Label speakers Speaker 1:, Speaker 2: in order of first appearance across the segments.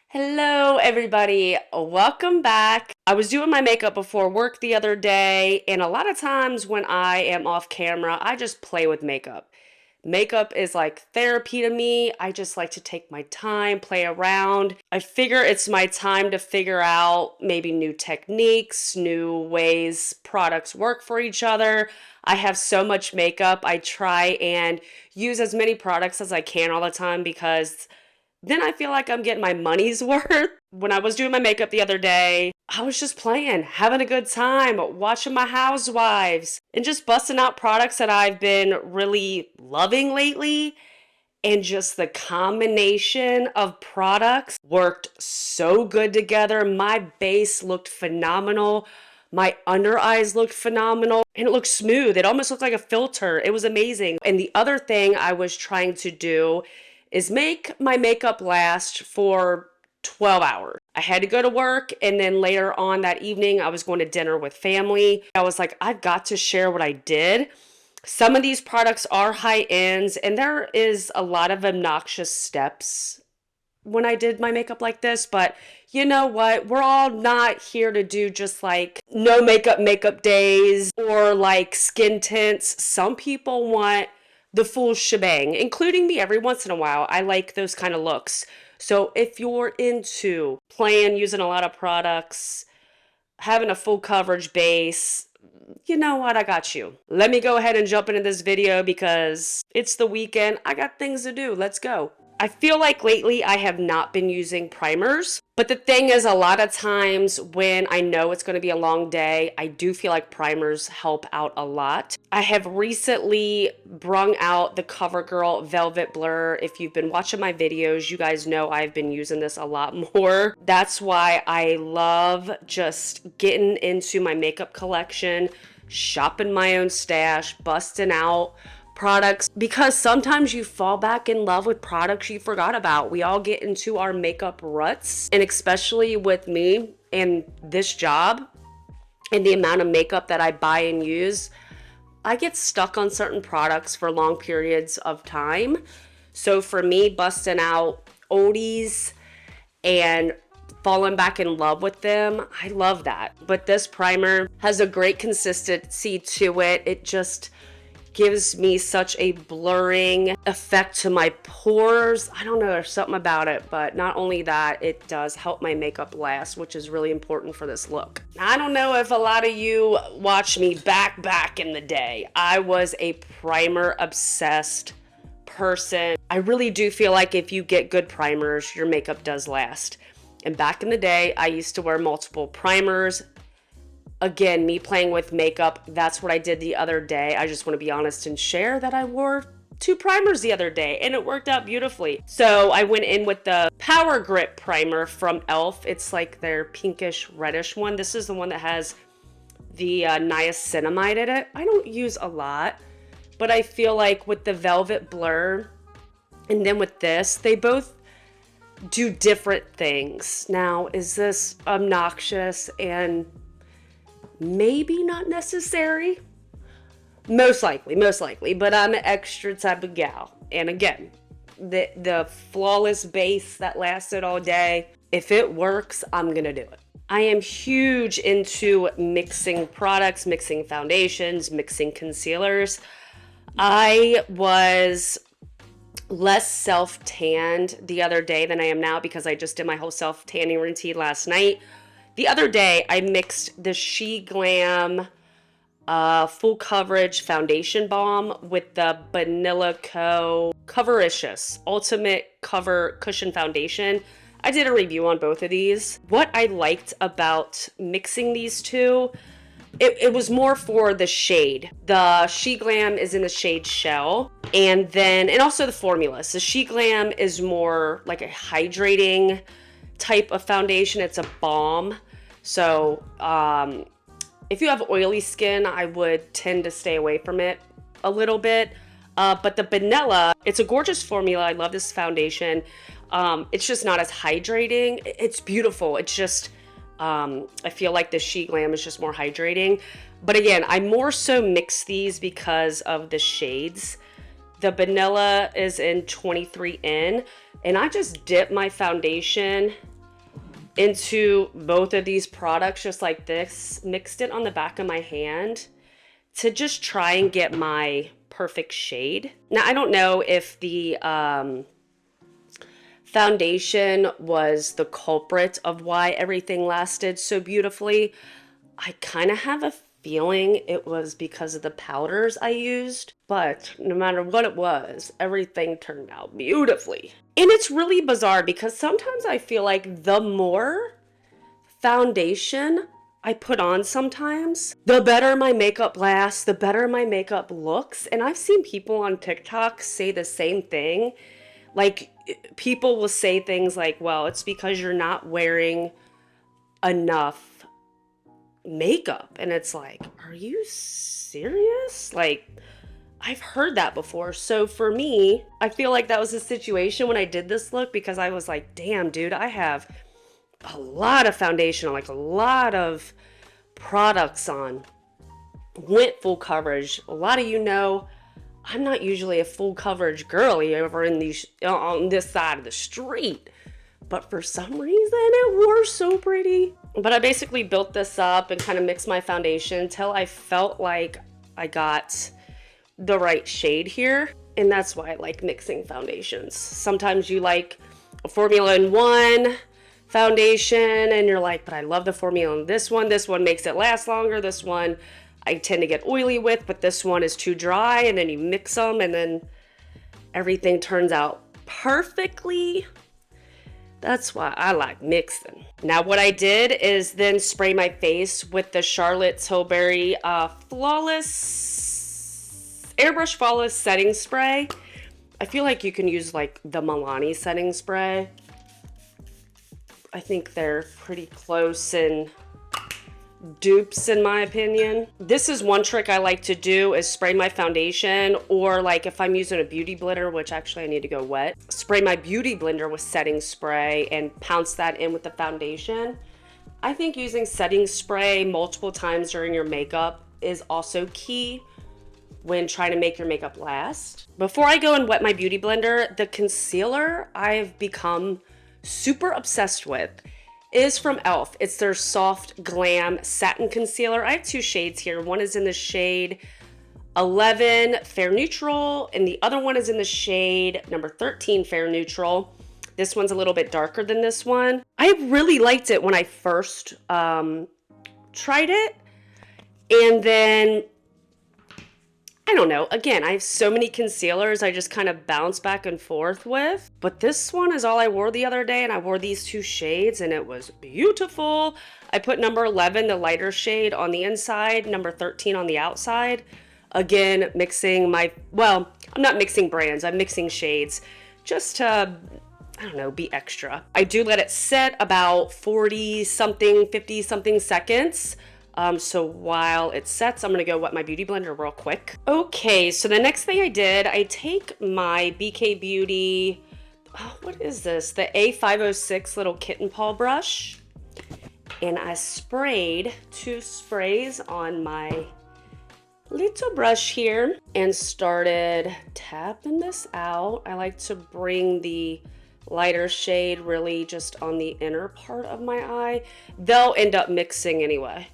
Speaker 1: Hello, everybody. Welcome back. I was doing my makeup before work the other day, and a lot of times when I am off camera, I just play with makeup. Makeup is like therapy to me. I just like to take my time, play around. I figure it's my time to figure out maybe new techniques, new ways products work for each other. I have so much makeup. I try and use as many products as I can all the time because then I feel like I'm getting my money's worth. When I was doing my makeup the other day, I was just playing, having a good time, watching my housewives, and just busting out products that I've been really loving lately. And just the combination of products worked so good together. My base looked phenomenal. My under eyes looked phenomenal and it looked smooth. It almost looked like a filter. It was amazing. And the other thing I was trying to do is make my makeup last for 12 hours. I had to go to work, and then later on that evening, I was going to dinner with family. I was like, I've got to share what I did. Some of these products are high ends, and there is a lot of obnoxious steps when I did my makeup like this, but you know what? We're all not here to do just like no makeup days or like skin tints. Some people want the full shebang, including me every once in a while. I like those kind of looks. So if you're into playing, using a lot of products, having a full coverage base, you know what? I got you. Let me go ahead and jump into this video because it's the weekend. I got things to do. Let's go. I feel like lately I have not been using primers, but the thing is a lot of times when I know it's going to be a long day, I do feel like primers help out a lot. I have recently brung out the CoverGirl Velvet Blur. If you've been watching my videos, you guys know I've been using this a lot more. That's why I love just getting into my makeup collection, shopping my own stash, busting out products, because sometimes you fall back in love with products you forgot about. We all get into our makeup ruts, and especially with me and this job and the amount of makeup that I buy and use, I get stuck on certain products for long periods of time. So for me, busting out oldies and falling back in love with them, I love that. But this primer has a great consistency to it. It just gives me such a blurring effect to my pores. I don't know, there's something about it, but not only that, it does help my makeup last, which is really important for this look. I don't know if a lot of you watch me back in the day. I was a primer obsessed person. I really do feel like if you get good primers, your makeup does last. And back in the day, I used to wear multiple primers. Again, me playing with makeup, that's what I did the other day. I just want to be honest and share that I wore 2 primers the other day and it worked out beautifully. So I went in with the Power Grip primer from e.l.f. It's like their pinkish reddish one. This is the one that has the niacinamide in it. I don't use a lot, but I feel like with the Velvet Blur and then with this, they both do different things. Now, is this obnoxious and maybe not necessary? Most likely, but I'm an extra type of gal. And again, the flawless base that lasted all day, if it works, I'm gonna do it. I am huge into mixing products, mixing foundations, mixing concealers. I was less self-tanned the other day than I am now because I just did my whole self-tanning routine last night. The other day, I mixed the She Glam Full Coverage Foundation Balm with the Vanilla Co. Covericious Ultimate Cover Cushion Foundation. I did a review on both of these. What I liked about mixing these two, it was more for the shade. The She Glam is in the shade Shell, and also the formula. So She Glam is more like a hydrating type of foundation. It's a balm. So if you have oily skin, I would tend to stay away from it a little bit. But the vanilla, it's a gorgeous formula. I love this foundation. It's just not as hydrating. It's beautiful. It's just, I feel like the She Glam is just more hydrating. But again, I more so mix these because of the shades. The vanilla is in 23N, and I just dip my foundation into both of these products just like this, mixed it on the back of my hand to just try and get my perfect shade. Now, I don't know if the foundation was the culprit of why everything lasted so beautifully. I kind of have a feeling it was because of the powders I used, but no matter what it was, everything turned out beautifully. And it's really bizarre because sometimes I feel like the more foundation I put on sometimes, the better my makeup lasts, the better my makeup looks. And I've seen people on TikTok say the same thing. Like, people will say things like, well, it's because you're not wearing enough makeup. And it's like, are you serious? Like, I've heard that before. So for me, I feel like that was a situation when I did this look, because I was like, damn, dude, I have a lot of foundation, like a lot of products on. Went full coverage. A lot of you know I'm not usually a full coverage girly over in these on this side of the street, but for some reason it wore so pretty. But I basically built this up and kind of mixed my foundation until I felt like I got the right shade here. And that's why I like mixing foundations. Sometimes you like a formula in one foundation and you're like, but I love the formula in this one. This one makes it last longer. This one I tend to get oily with, but this one is too dry. And then you mix them and then everything turns out perfectly. That's why I like mixing. Now what I did is then spray my face with the Charlotte Tilbury Airbrush Flawless Setting Spray. I feel like you can use like the Milani setting spray. I think they're pretty close in dupes in my opinion. This is one trick I like to do, is spray my foundation, or like if I'm using a beauty blender, which actually I need to go wet, spray my beauty blender with setting spray and pounce that in with the foundation. I think using setting spray multiple times during your makeup is also key when trying to make your makeup last. Before I go and wet my beauty blender, the concealer I've become super obsessed with is from e.l.f. It's their Soft Glam Satin Concealer. I have two shades here. One is in the shade 11 Fair Neutral, and the other one is in the shade number 13 Fair Neutral. This one's a little bit darker than this one. I really liked it when I first tried it, and then I don't know. Again, I have so many concealers I just kind of bounce back and forth with. But this one is all I wore the other day, and I wore these two shades and it was beautiful. I put number 11, the lighter shade, on the inside, number 13 on the outside. Again, mixing my, well, I'm not mixing brands, I'm mixing shades just to, I don't know, be extra. I do let it set about 40 something, 50 something seconds. So while it sets, I'm gonna go wet my beauty blender real quick. Okay, so the next thing I did, I take my BK Beauty, what is this? The A506 little kitten paw brush. And I sprayed 2 sprays on my little brush here and started tapping this out. I like to bring the lighter shade really just on the inner part of my eye. They'll end up mixing anyway.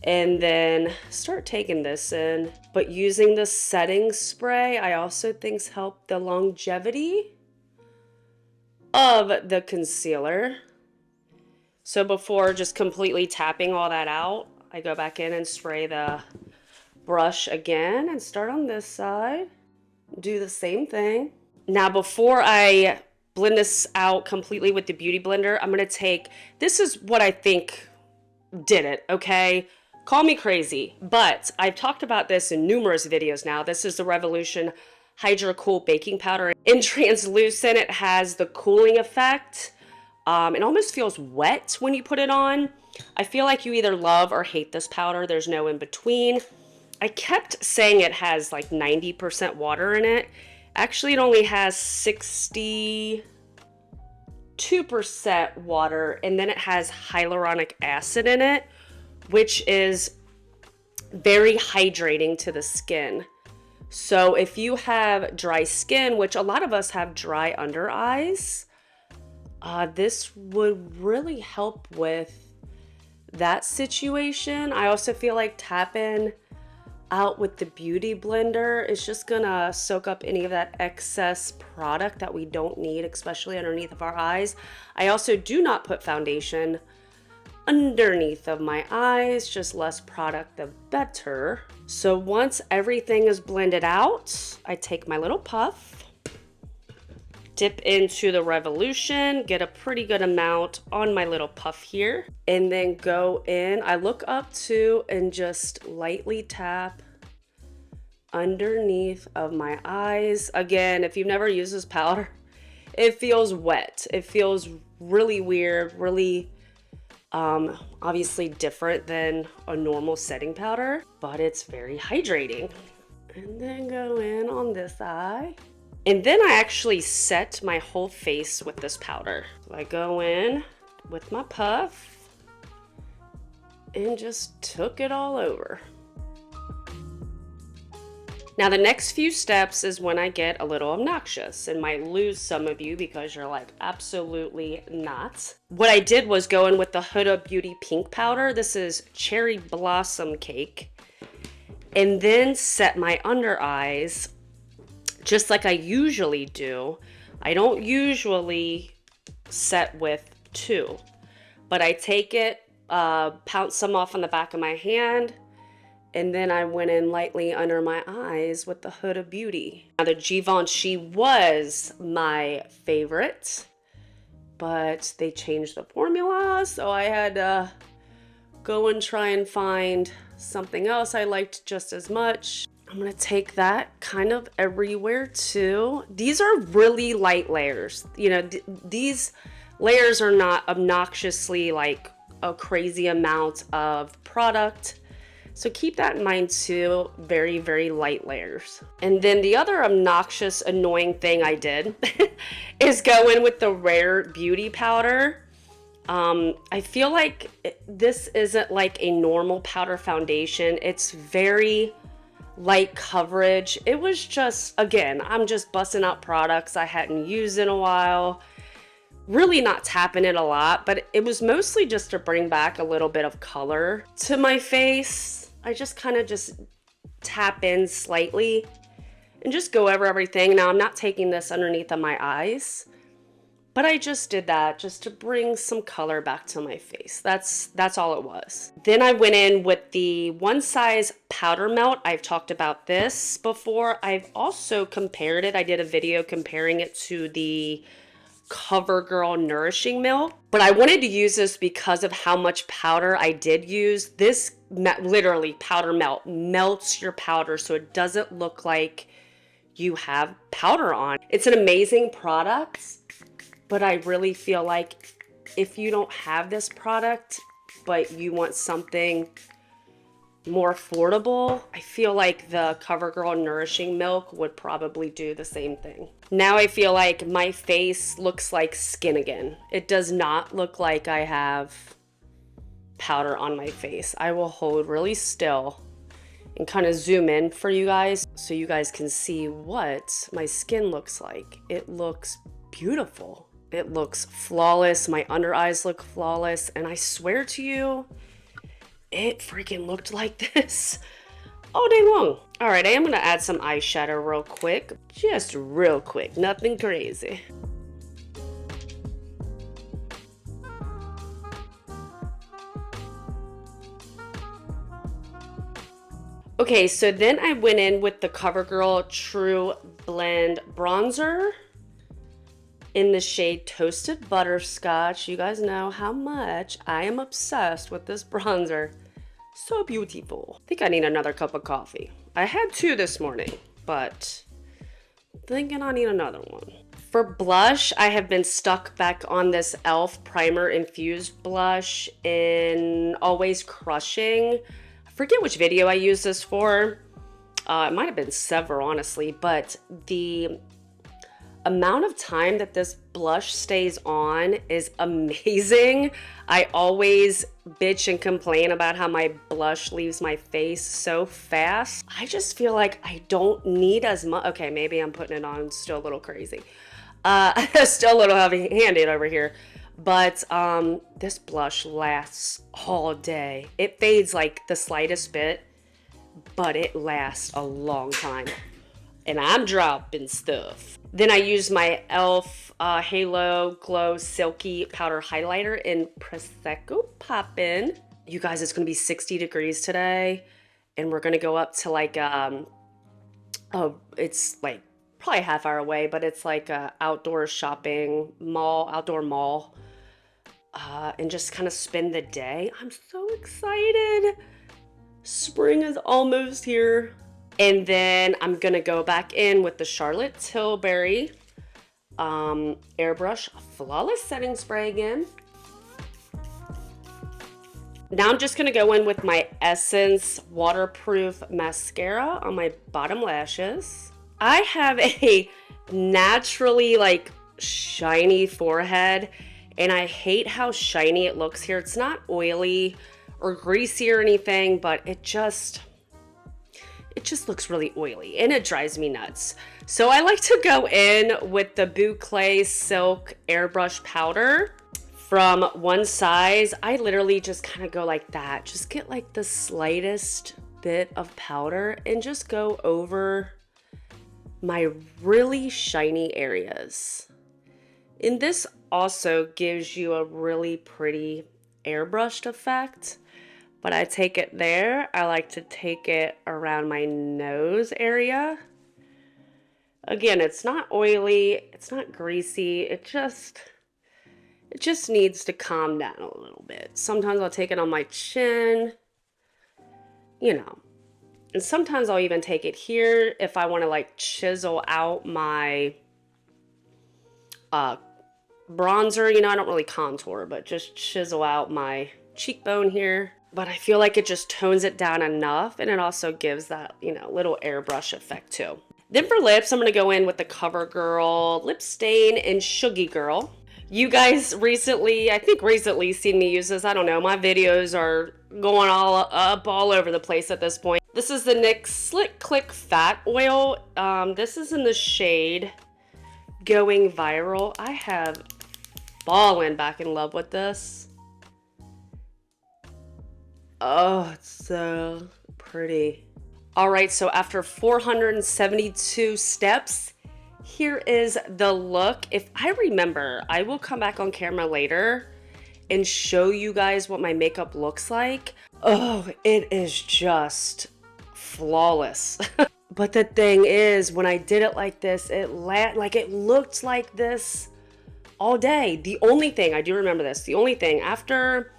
Speaker 1: And then start taking this in. But using the setting spray, I also think help the longevity of the concealer. So before just completely tapping all that out, I go back in and spray the brush again and start on this side. Do the same thing. Now before I blend this out completely with the Beauty Blender, I'm gonna take, this is what I think did it, okay? Call me crazy, but I've talked about this in numerous videos now. This is the Revolution Hydra Cool Baking Powder. In translucent, it has the cooling effect. It almost feels wet when you put it on. I feel like you either love or hate this powder. There's no in between. I kept saying it has like 90% water in it. Actually, it only has 62% water, and then it has hyaluronic acid in it, which is very hydrating to the skin. So if you have dry skin, which a lot of us have dry under eyes, This would really help with that situation. I also feel like tapping out with the beauty blender is just gonna soak up any of that excess product that we don't need, especially underneath of our eyes. I also do not put foundation underneath of my eyes, just less product the better. So once everything is blended out, I take my little puff, dip into the Revolution, get a pretty good amount on my little puff here, and then go in. I look up to and just lightly tap underneath of my eyes. Again, if you've never used this powder, it feels wet. It feels really weird, really obviously different than a normal setting powder, but it's very hydrating. And then go in on this eye. And then I actually set my whole face with this powder. So I go in with my puff and just took it all over. Now the next few steps is when I get a little obnoxious and might lose some of you because you're like, absolutely not. What I did was go in with the Huda Beauty Pink Powder. This is Cherry Blossom Cake. And then set my under eyes just like I usually do. I don't usually set with two, but I take it, pounce some off on the back of my hand, and then I went in lightly under my eyes with the Huda Beauty. Now the Givenchy was my favorite, but they changed the formula, so I had to go and try and find something else I liked just as much. I'm gonna take that kind of everywhere too. These are really light layers. You know, these layers are not obnoxiously like a crazy amount of product. So keep that in mind too. Very, very light layers. And then the other obnoxious, annoying thing I did is go in with the Rare Beauty powder. I feel like this isn't like a normal powder foundation. It's very light coverage. It was just, again, I'm just busting out products I hadn't used in a while. Really not tapping it a lot, but it was mostly just to bring back a little bit of color to my face. I just kind of just tap in slightly and just go over everything. Now I'm not taking this underneath of my eyes, but I just did that just to bring some color back to my face. That's all it was. Then I went in with the One Size Powder Melt. I've talked about this before. I've also compared it. I did a video comparing it to the CoverGirl Nourishing Milk, but I wanted to use this because of how much powder I did use. This literally powder melt melts your powder so it doesn't look like you have powder on. It's an amazing product, but I really feel like if you don't have this product, but you want something more affordable, I feel like the CoverGirl Nourishing Milk would probably do the same thing. Now I feel like my face looks like skin again. It does not look like I have powder on my face. I will hold really still and kind of zoom in for you guys so you guys can see what my skin looks like. It looks beautiful. It looks flawless. My under eyes look flawless. And I swear to you, it freaking looked like this all day long. All right, I am gonna add some eyeshadow real quick. Just real quick, nothing crazy. Okay, so then I went in with the CoverGirl True Blend Bronzer in the shade Toasted Butterscotch. You guys know how much I am obsessed with this bronzer. So beautiful. I think I need another cup of coffee. I had two this morning, but I'm thinking I need another one. For blush, I have been stuck back on this e.l.f. Primer Infused Blush in Always Crushing. I forget which video I used this for. It might have been several, honestly, but the amount of time that this blush stays on is amazing. I always bitch and complain about how my blush leaves my face so fast. I just feel like I don't need as much. Okay, maybe I'm putting it on still a little crazy. Still a little heavy-handed over here. But this blush lasts all day. It fades like the slightest bit, but it lasts a long time. And I'm dropping stuff. Then I use my e.l.f. Halo Glow Silky Powder Highlighter in Prosecco Poppin'. You guys, it's gonna be 60 degrees today. And we're gonna go up to like, it's like probably a half hour away, but it's like a outdoor shopping mall, outdoor mall. And just kind of spend the day. I'm so excited. Spring is almost here. And then I'm gonna go back in with the Charlotte Tilbury Airbrush Flawless Setting Spray again. Now I'm just gonna go in with my Essence Waterproof Mascara on my bottom lashes. I have a naturally like shiny forehead, and I hate how shiny it looks here. It's not oily or greasy or anything, but it just looks really oily and it drives me nuts. So I like to go in with the Boucle Silk Airbrush Powder from One Size. I literally just kind of go like that. Just get like the slightest bit of powder and just go over my really shiny areas. And this also gives you a really pretty airbrushed effect. But I take it there. I like to take it around my nose area. Again, it's not oily, it's not greasy, it just needs to calm down a little bit. Sometimes I'll take it on my chin, you know. And sometimes I'll even take it here if I want to like chisel out my bronzer. You know, I don't really contour, but just chisel out my cheekbone here. But I feel like it just tones it down enough, and it also gives that, you know, little airbrush effect too. Then for lips, I'm going to go in with the CoverGirl Lip Stain in Shuggy Girl. You guys recently, I think recently, seen me use this. I don't know. My videos are going all over the place at this point. This is the NYX Slick Click Fat Oil. This is in the shade Going Viral. I have fallen back in love with this. Oh, it's so pretty. All right, so after 472 steps, here is the look. If I remember, I will come back on camera later and show you guys what my makeup looks like. Oh, it is just flawless. But the thing is, when I did it like this, it looked like this all day. The only thing, I do remember this, the only thing after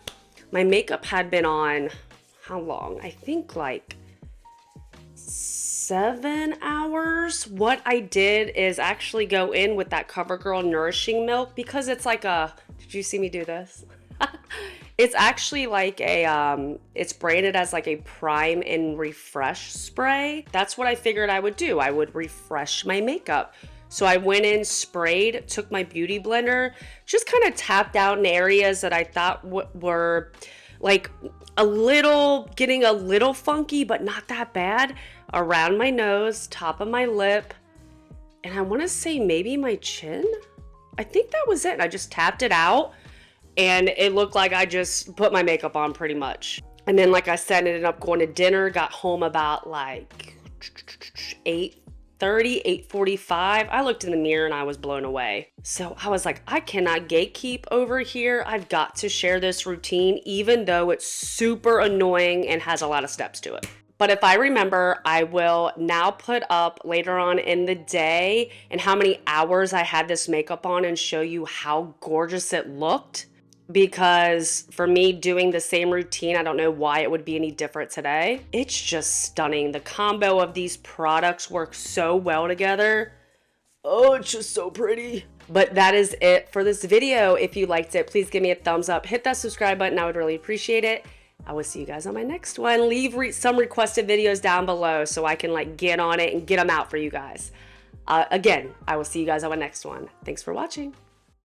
Speaker 1: my makeup had been on, how long? I think like 7 hours. What I did is actually go in with that CoverGirl Nourishing Milk, because it's like a, did you see me do this? It's actually like a, it's branded as like a prime and refresh spray. That's what I figured I would do. I would refresh my makeup. So I went in, sprayed, took my beauty blender, just kind of tapped out in areas that I thought were like getting a little funky, but not that bad. Around my nose, top of my lip, and I want to say maybe my chin. I think that was it. I just tapped it out, and it looked like I just put my makeup on pretty much. And then, like I said, ended up going to dinner, got home about like 8:30, 8:45. I looked in the mirror and I was blown away. So I was like, I cannot gatekeep over here. I've got to share this routine, even though it's super annoying and has a lot of steps to it. But if I remember, I will now put up later on in the day and how many hours I had this makeup on and show you how gorgeous it looked. Because for me, doing the same routine, I don't know why it would be any different today. It's just stunning. The combo of these products works so well together. Oh, it's just so pretty. But that is it for this video. If you liked it, please give me a thumbs up. Hit that subscribe button. I would really appreciate it. I will see you guys on my next one. Leave some requested videos down below so I can like get on it and get them out for you guys. Again, I will see you guys on my next one. Thanks for watching.